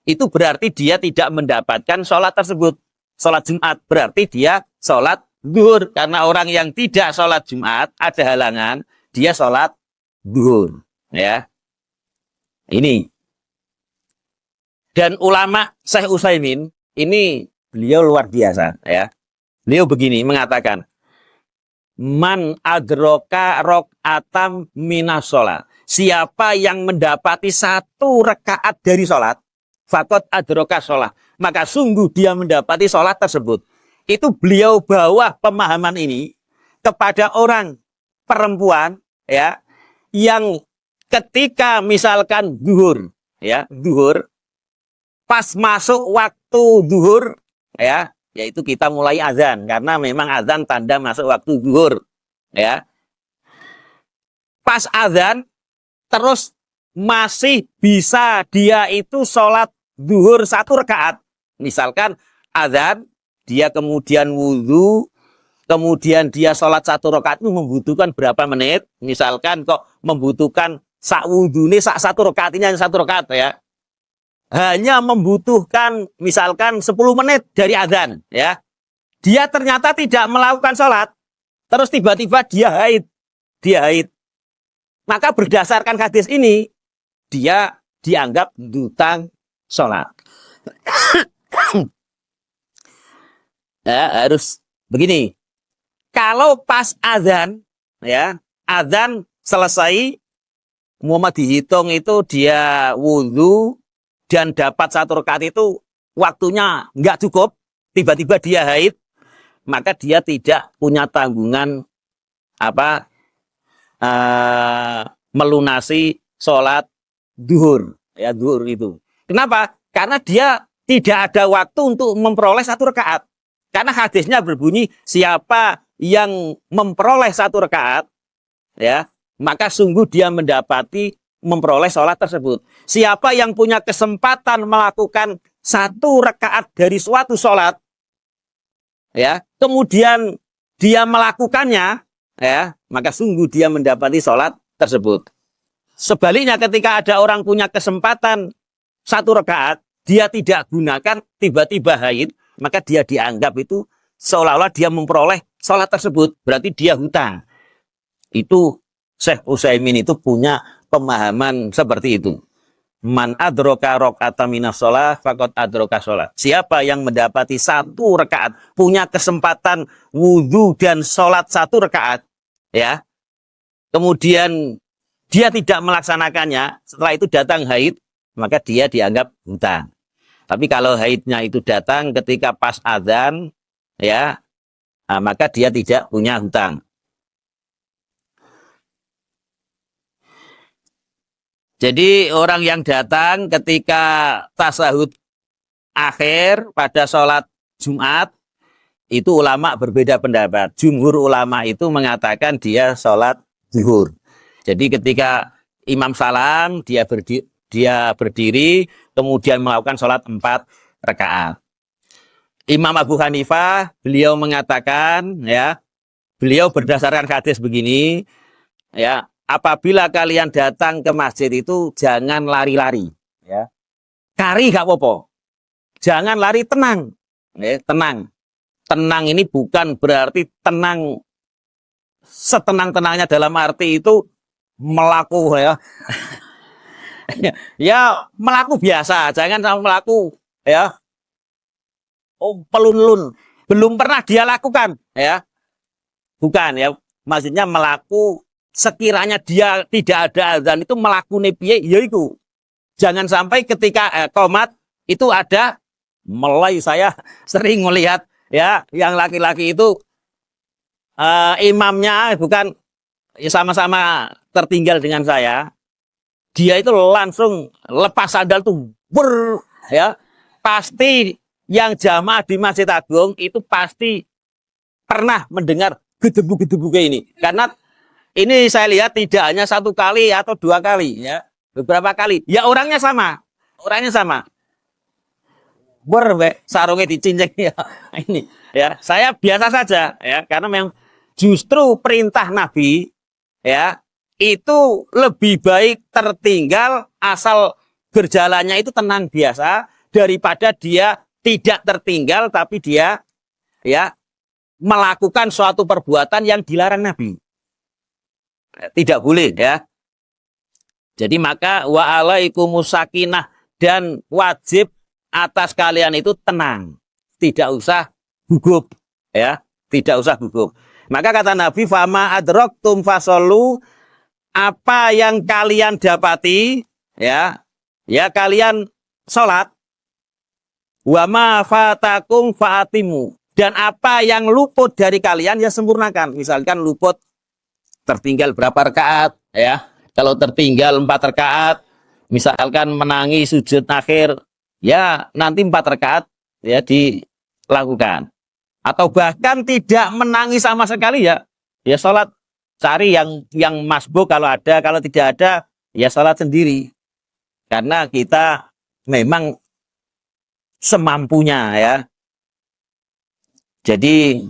Itu berarti dia tidak mendapatkan sholat tersebut. Sholat Jumat berarti dia sholat zuhur. Karena orang yang tidak sholat Jumat ada halangan, dia sholat zuhur. Ya, ini. Dan ulama Syekh Utsaimin ini beliau luar biasa ya. Beliau begini mengatakan, man adroka rok'atam minas sholat. Siapa yang mendapati satu rakaat dari sholat, fakot adroka sholat. Maka sungguh dia mendapati sholat tersebut. Itu beliau bawa pemahaman ini kepada orang perempuan ya yang ketika misalkan zuhur ya, zuhur pas masuk waktu zuhur ya, yaitu kita mulai azan karena memang azan tanda masuk waktu zuhur ya. Pas azan terus masih bisa dia itu sholat zuhur 1 rakaat. Misalkan azan, dia kemudian wudhu, kemudian dia sholat 1 rakaat itu membutuhkan berapa menit? Misalkan kok membutuhkan sak wudhu ini sak 1 rakaat ini hanya 1 rakaat ya. Hanya membutuhkan misalkan 10 menit dari azan ya. Dia ternyata tidak melakukan sholat. Terus tiba-tiba dia haid. Dia haid. Maka berdasarkan hadis ini, dia dianggap dutang sholat. Ya, harus begini. Kalau pas azan, ya, azan selesai, Muhammad dihitung itu dia wudhu dan dapat 1 rakaat itu waktunya nggak cukup, tiba-tiba dia haid, maka dia tidak punya tanggungan melunasi sholat duhur, ya duhur itu. Kenapa? Karena dia tidak ada waktu untuk memperoleh 1 rakaat. Karena hadisnya berbunyi, siapa yang memperoleh 1 rakaat, ya, maka sungguh dia memperoleh sholat tersebut. Siapa yang punya kesempatan melakukan 1 rakaat dari suatu sholat, ya, kemudian dia melakukannya, ya, maka sungguh dia mendapati sholat tersebut. Sebaliknya ketika ada orang punya kesempatan 1 rakaat, dia tidak gunakan, tiba-tiba haid, maka dia dianggap itu seolah-olah dia memperoleh sholat tersebut. Berarti dia hutang. Itu Syekh Utsaimin itu punya pemahaman seperti itu. Man adroka rok'ata minas sholat, fakot adroka sholat. Siapa yang mendapati 1 rakaat, punya kesempatan wudhu dan sholat 1 rakaat, ya, kemudian dia tidak melaksanakannya, setelah itu datang haid, maka dia dianggap hutang. Tapi kalau haidnya itu datang ketika pas azan, ya, maka dia tidak punya hutang. Jadi orang yang datang ketika tasahud akhir pada sholat Jumat, itu ulama berbeda pendapat. Jumhur ulama itu mengatakan dia sholat zuhur. Jadi ketika imam salam, dia berdiri, kemudian melakukan sholat 4 rakaat. Imam Abu Hanifah, beliau mengatakan, ya, beliau berdasarkan hadis begini, ya, apabila kalian datang ke masjid itu jangan lari-lari, ya. Kari gak apa-apa. Jangan lari, tenang. Ya, tenang. Tenang ini bukan berarti tenang setenang-tenangnya dalam arti itu melaku, ya. Ya, melaku biasa, jangan sama melaku, ya. Oh, pelun-lun. Belum pernah dia lakukan, ya. Bukan, ya. Maksudnya melaku sekiranya dia tidak ada azan itu melakune piye ya itu. Jangan sampai ketika qomat itu ada mulai saya sering melihat ya yang laki-laki itu imamnya bukan ya, sama-sama tertinggal dengan saya. Dia itu langsung lepas sandal tuh ya. Pasti yang jamaah di Masjid Agung itu pasti pernah mendengar gedebuk-gedebuk ini. Karena ini saya lihat tidak hanya 1 kali atau 2 kali, ya, beberapa kali. Ya orangnya sama, sarungnya dicincang ya. Ini, ya, saya biasa saja, ya, karena memang justru perintah Nabi, ya, itu lebih baik tertinggal asal berjalannya itu tenang biasa daripada dia tidak tertinggal tapi dia, ya, melakukan suatu perbuatan yang dilarang Nabi. Tidak boleh, ya. Jadi maka wa alaikumus sakinah, dan wajib atas kalian itu tenang, tidak usah gugup, ya, tidak usah gugup. Maka kata Nabi, fama adraktum fasollu, apa yang kalian dapati, ya, ya kalian sholat, wama fatakum faatimu, dan apa yang luput dari kalian ya sempurnakan. Misalkan luput tertinggal berapa rakaat, ya, kalau tertinggal 4 rakaat, misalkan menangi sujud akhir, ya nanti 4 rakaat ya dilakukan. Atau bahkan tidak menangis sama sekali, ya sholat, cari yang masbuk kalau ada, kalau tidak ada ya sholat sendiri. Karena kita memang semampunya, ya. Jadi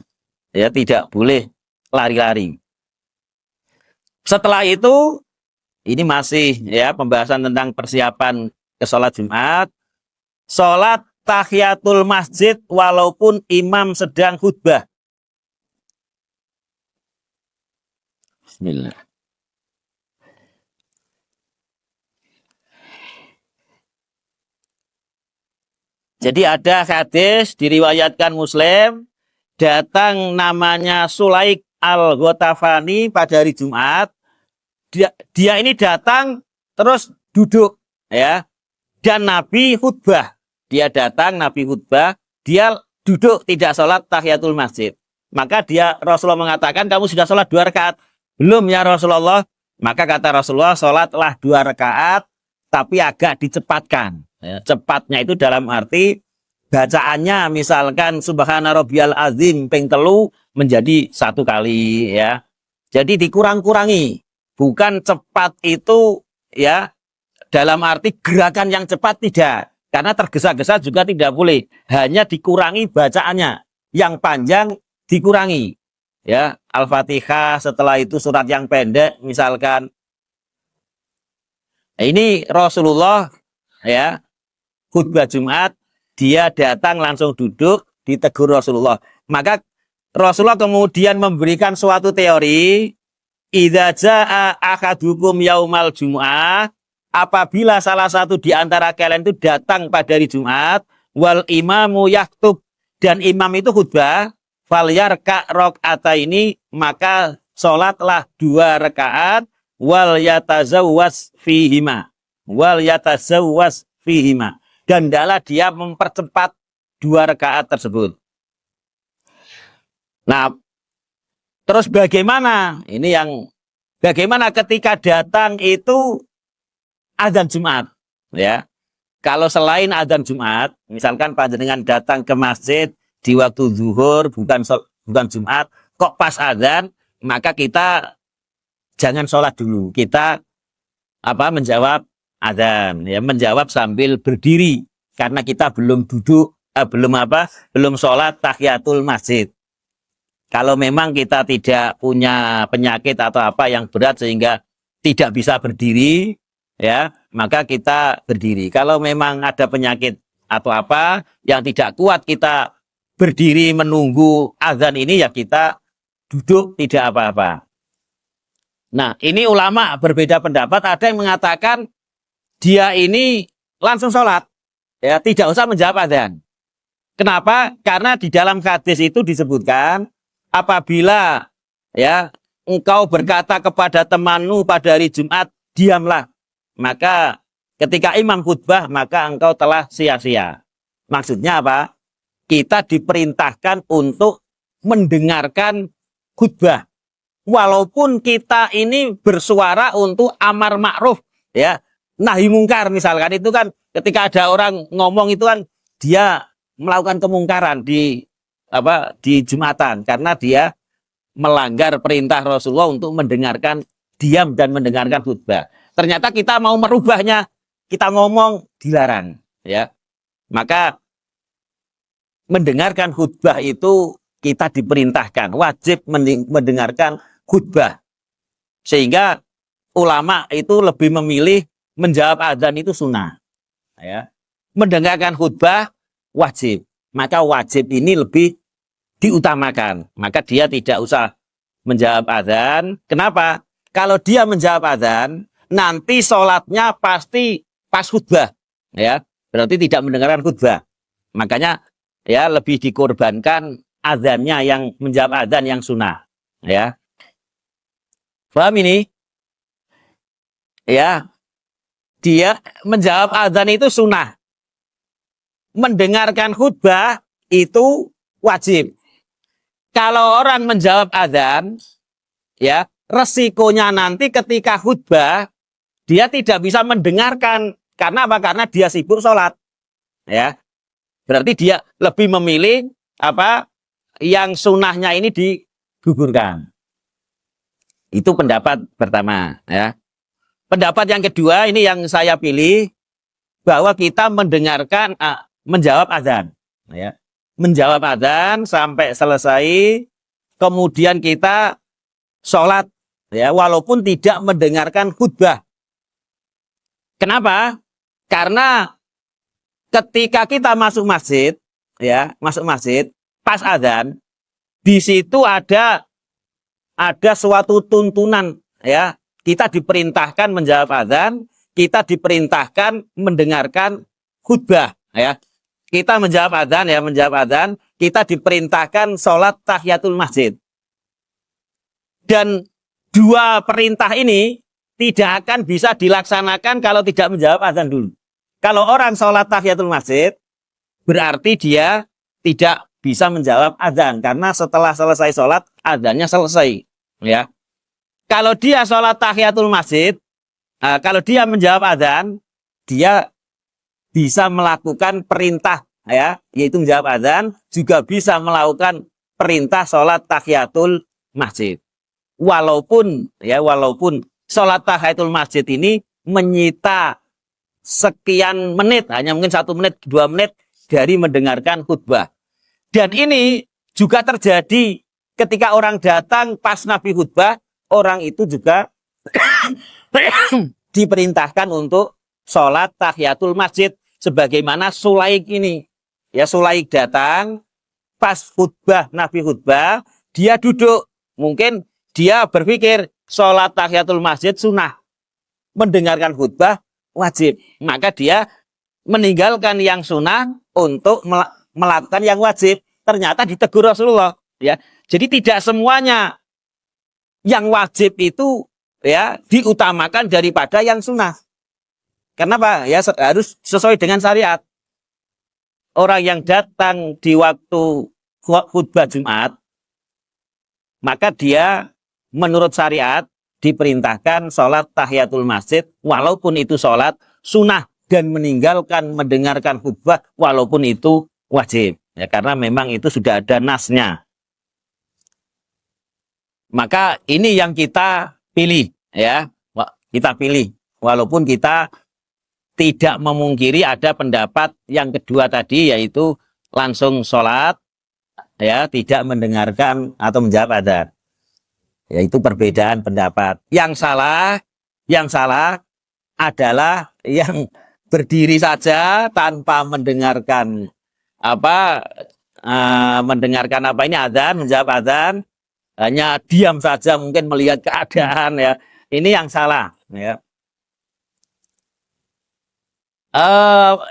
ya tidak boleh lari-lari. Setelah itu ini masih ya pembahasan tentang persiapan ke sholat Jumat. Sholat tahiyatul masjid walaupun imam sedang khutbah. Bismillah. Jadi ada hadis diriwayatkan Muslim, datang namanya Sulaik Al-Ghatafani pada hari Jumat. Dia ini datang terus duduk, ya. Dan Nabi khutbah. Dia datang, Nabi khutbah, dia duduk tidak sholat tahiyatul masjid. Maka Rasulullah mengatakan, kamu sudah sholat 2 rakaat. Belum ya Rasulullah. Maka kata Rasulullah, sholatlah 2 rakaat, tapi agak dicepatkan. Ya, cepatnya itu dalam arti bacaannya misalkan subhana rabbiyal azim ping 3 menjadi 1 kali, ya. Jadi dikurang-kurangi. Bukan cepat itu ya dalam arti gerakan yang cepat, tidak. Karena tergesa-gesa juga tidak boleh. Hanya dikurangi bacaannya. Yang panjang dikurangi. Ya, Al-Fatihah, setelah itu surat yang pendek misalkan. Ini Rasulullah ya khutbah Jumat, dia datang langsung duduk, ditegur Rasulullah. Maka Rasulullah kemudian memberikan suatu teori, idza jaa ahadukum yaumal jumu'ah, apabila salah satu di antara kalian itu datang pada hari Jumat, wal imamu yaktub, dan imam itu khutbah, falyarka rakaataini, maka sholatlah 2 rakaat, wal yatazawwas fihima, dan hendaklah dia mempercepat 2 rakaat tersebut. Nah, terus bagaimana? Bagaimana ketika datang itu adzan Jumat, ya. Kalau selain adzan Jumat, misalkan panjenengan datang ke masjid di waktu zuhur, bukan Jumat, kok pas adzan, maka kita jangan sholat dulu. Kita menjawab adzan, ya, menjawab sambil berdiri karena kita belum duduk, belum sholat tahiyatul masjid. Kalau memang kita tidak punya penyakit atau apa yang berat sehingga tidak bisa berdiri, ya, maka kita berdiri. Kalau memang ada penyakit atau apa yang tidak kuat kita berdiri menunggu azan ini, ya kita duduk tidak apa-apa. Nah, ini ulama berbeda pendapat. Ada yang mengatakan dia ini langsung sholat, ya, tidak usah menjawab azan. Kenapa? Karena di dalam hadis itu disebutkan, apabila ya engkau berkata kepada temanmu pada hari Jumat, diamlah, maka ketika imam khutbah, maka engkau telah sia-sia. Maksudnya apa? Kita diperintahkan untuk mendengarkan khutbah. Walaupun kita ini bersuara untuk amar ma'ruf, ya, nahi mungkar misalkan, itu kan ketika ada orang ngomong itu kan dia melakukan kemungkaran di Jumatan karena dia melanggar perintah Rasulullah untuk mendengarkan, diam dan mendengarkan khutbah. Ternyata kita mau merubahnya, kita ngomong dilarang, ya. Maka mendengarkan khutbah itu kita diperintahkan, wajib mendengarkan khutbah. Sehingga ulama itu lebih memilih menjawab adzan itu sunnah, ya. Mendengarkan khutbah wajib. Maka wajib ini lebih diutamakan. Maka dia tidak usah menjawab adzan. Kenapa? Kalau dia menjawab adzan, nanti sholatnya pasti pas khutbah. ya berarti tidak mendengarkan khutbah. Makanya ya lebih dikorbankan azannya yang menjawab azan yang sunnah. Ya, paham ini? Ya, dia menjawab azan itu sunnah. Mendengarkan khutbah itu wajib. Kalau orang menjawab azan, ya resikonya nanti ketika khutbah dia tidak bisa mendengarkan. Karena apa? Karena dia sibuk sholat. Ya, berarti dia lebih memilih apa yang sunnahnya ini digugurkan. Itu pendapat pertama. Ya. Pendapat yang kedua ini yang saya pilih bahwa kita mendengarkan menjawab azan. Ya. Menjawab azan sampai selesai, kemudian kita sholat, ya, walaupun tidak mendengarkan khutbah. Kenapa? Karena ketika kita masuk masjid, ya, masuk masjid, pas azan, di situ ada suatu tuntunan, ya. Kita diperintahkan menjawab azan, kita diperintahkan mendengarkan khutbah, ya. Kita menjawab azan, ya, menjawab azan, kita diperintahkan sholat tahiyatul masjid. Dan dua perintah ini tidak akan bisa dilaksanakan kalau tidak menjawab azan dulu. Kalau orang sholat tahiyatul masjid, berarti dia tidak bisa menjawab azan. Karena setelah selesai sholat, azannya selesai. Ya. Kalau dia sholat tahiyatul masjid, kalau dia menjawab azan, dia bisa melakukan perintah, ya, yaitu menjawab azan, juga bisa melakukan perintah sholat tahiyatul masjid. Walaupun sholat tahiyatul masjid ini menyita sekian menit, hanya mungkin 1 menit, 2 menit dari mendengarkan khutbah. Dan ini juga terjadi ketika orang datang pas Nabi khutbah, orang itu juga diperintahkan untuk sholat tahiyatul masjid. Sebagaimana Sulaik ini. Ya, Sulaik datang pas khutbah, Nabi khutbah, dia duduk. Mungkin dia berpikir sholat tahiyatul masjid sunnah. Mendengarkan khutbah wajib. Maka dia meninggalkan yang sunnah untuk melakukan yang wajib. Ternyata ditegur Rasulullah. Ya, jadi tidak semuanya yang wajib itu, ya, diutamakan daripada yang sunnah. Kenapa? Ya, harus sesuai dengan syariat. Orang yang datang di waktu khutbah Jumat, maka dia menurut syariat diperintahkan sholat tahiyatul masjid, walaupun itu sholat sunnah, dan meninggalkan mendengarkan khutbah walaupun itu wajib. Ya, karena memang itu sudah ada nasnya. Maka ini yang kita pilih, ya, kita pilih, walaupun kita tidak memungkiri ada pendapat yang kedua tadi, yaitu langsung sholat, ya, tidak mendengarkan atau menjawab azan. Yaitu perbedaan pendapat. Yang salah adalah yang berdiri saja tanpa mendengarkan mendengarkan ini azan, menjawab azan, hanya diam saja, mungkin melihat keadaan, ya. Ini yang salah, ya.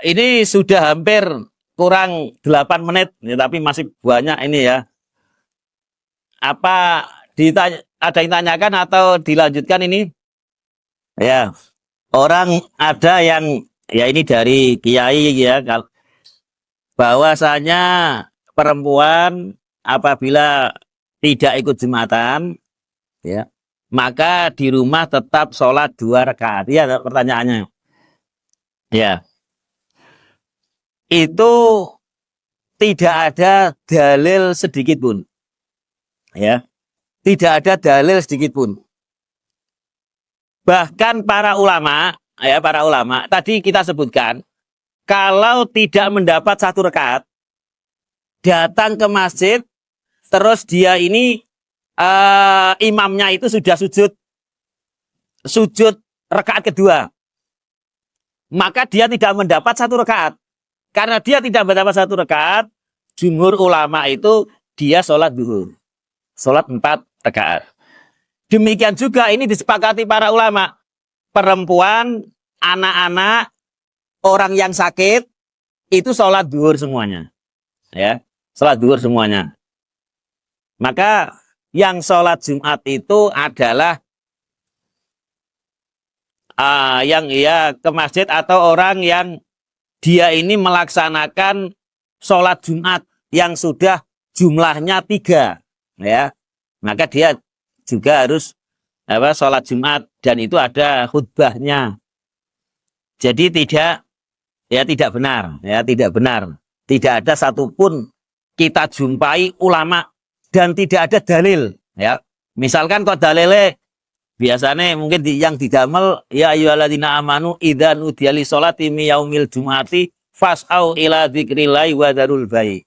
Ini sudah hampir kurang 8 menit, ya, tapi masih banyak ini, ya. Apa ada yang tanyakan atau dilanjutkan ini? Ya, orang ada yang, ya, ini dari kiai, ya, bahwasanya perempuan apabila tidak ikut jumatan, ya, maka di rumah tetap sholat 2 rakaat. Ya, pertanyaannya. Ya, itu tidak ada dalil sedikit pun, ya, tidak ada dalil sedikit pun. Bahkan para ulama, ya, para ulama tadi kita sebutkan, kalau tidak mendapat 1 rakaat, datang ke masjid, terus dia ini imamnya itu sudah sujud rakaat kedua, maka dia tidak mendapat 1 rakaat. Karena dia tidak mendapat 1 rakaat, jumhur ulama itu dia sholat zuhur, sholat 4 rakaat. Demikian juga ini disepakati para ulama, perempuan, anak-anak orang yang sakit itu sholat duhur semuanya, ya, sholat duhur semuanya. Maka yang sholat Jumat itu adalah yang ya ke masjid atau orang yang dia ini melaksanakan sholat Jumat yang sudah jumlahnya 3, ya, maka dia juga harus sholat Jumat dan itu ada khutbahnya. Jadi tidak benar, ya, tidak benar. Tidak ada satupun kita jumpai ulama dan tidak ada dalil, ya. Misalkan kok dalilnya biasanya mungkin yang didamel ya ayyuhalladzina amanu idza nudiya lisholati mi yaumil jumu'ati fas'au ila dzikrillahi wa dzarul bai'.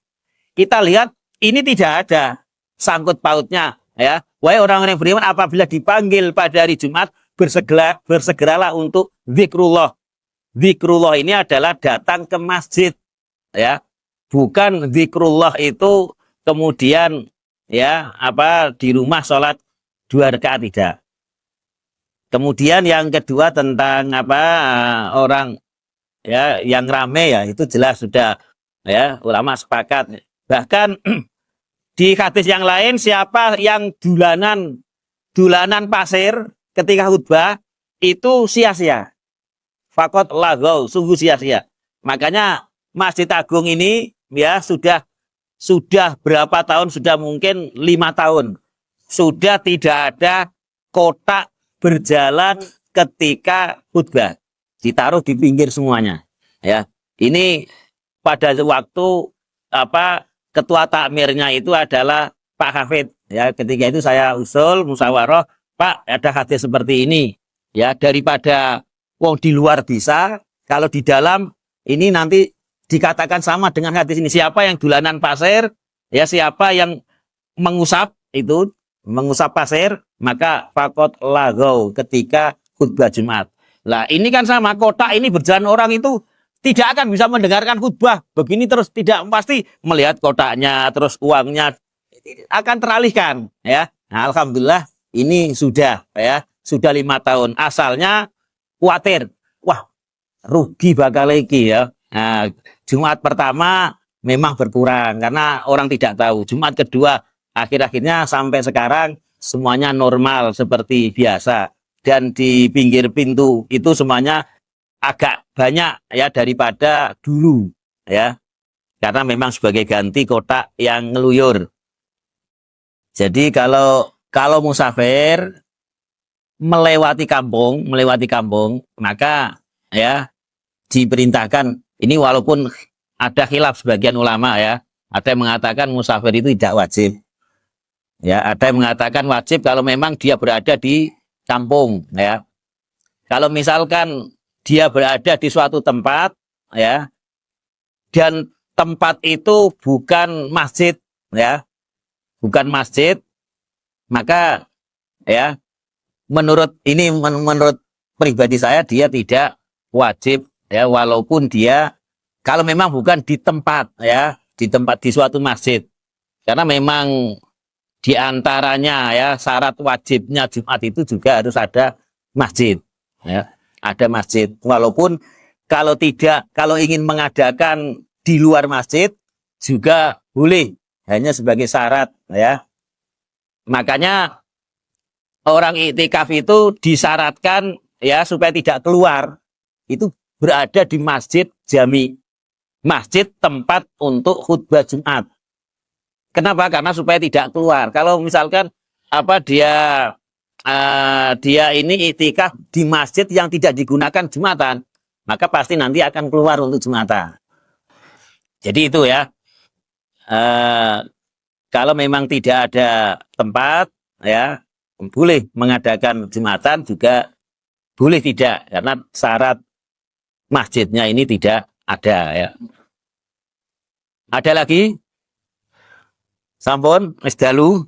Kita lihat ini tidak ada sangkut pautnya, ya. Wahai orang-orang yang beriman, apabila dipanggil pada hari Jumat bersegeralah untuk zikrullah. Zikrullah ini adalah datang ke masjid, ya. Bukan zikrullah itu kemudian ya di rumah sholat 2 rakaat, tidak. Kemudian yang kedua tentang orang ya yang rame, ya itu jelas sudah, ya, ulama sepakat. Bahkan di hadis yang lain, siapa yang dulanan pasir ketika khutbah itu sia-sia. Fakot lagau, sungguh sia-sia. Makanya Masjid Agung ini ya sudah berapa tahun, sudah mungkin 5 tahun sudah tidak ada kotak berjalan ketika khutbah, ditaruh di pinggir semuanya, ya. Ini pada waktu ketua takmirnya itu adalah Pak Hafid, ya. Ketika itu saya usul musyawarah, Pak, ada hadis seperti ini, ya, daripada wong di luar bisa, kalau di dalam ini nanti dikatakan sama dengan hadis ini. Siapa yang dulanan pasir, ya, siapa yang mengusap pasir, maka fakot lagau ketika khutbah Jumat. Lah ini kan sama, kotak ini berjalan orang itu tidak akan bisa mendengarkan khutbah. Begini terus, tidak pasti melihat kotaknya, terus uangnya akan teralihkan, ya. Nah, alhamdulillah ini sudah 5 tahun. Asalnya khawatir, wah, rugi bakal lagi, ya. Nah, Jumat pertama memang berkurang karena orang tidak tahu. Jumat kedua akhir-akhirnya sampai sekarang semuanya normal seperti biasa, dan di pinggir pintu itu semuanya agak banyak, ya, daripada dulu, ya, karena memang sebagai ganti kotak yang ngeluyur. Jadi kalau musafir melewati kampung, maka ya diperintahkan ini, walaupun ada khilaf sebagian ulama, ya, ada yang mengatakan musafir itu tidak wajib. Ya, ada yang mengatakan wajib kalau memang dia berada di kampung, ya. Kalau misalkan dia berada di suatu tempat, ya, dan tempat itu bukan masjid, ya, bukan masjid, maka ya menurut pribadi saya dia tidak wajib, ya, walaupun dia kalau memang bukan di tempat, ya, di suatu masjid, karena memang di antaranya, ya, syarat wajibnya Jumat itu juga harus ada masjid, ya, ada masjid. Walaupun kalau ingin mengadakan di luar masjid juga boleh, hanya sebagai syarat, ya. Makanya orang iktikaf itu disyaratkan, ya, supaya tidak keluar, itu berada di masjid jami, masjid tempat untuk khutbah Jumat. Kenapa? Karena supaya tidak keluar. Kalau misalkan dia ini iktikaf di masjid yang tidak digunakan Jumatan, maka pasti nanti akan keluar untuk Jumatan. Jadi itu, ya. Kalau memang tidak ada tempat, ya, boleh mengadakan Jumatan, juga boleh tidak, karena syarat masjidnya ini tidak ada, ya. Ada lagi? Sampun, wis dalu.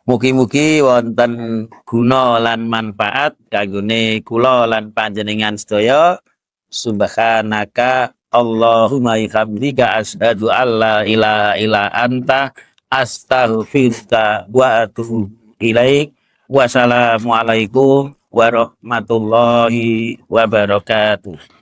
Mugi-mugi wonten guna lan manfaat kanggone kula lan panjenengan sedaya. Subhanaka Allahumma hamdika asyhadu alla ilaha illa anta astaghfiruka wa atubu ilaik. Wassalamualaikum warahmatullahi wabarakatuh.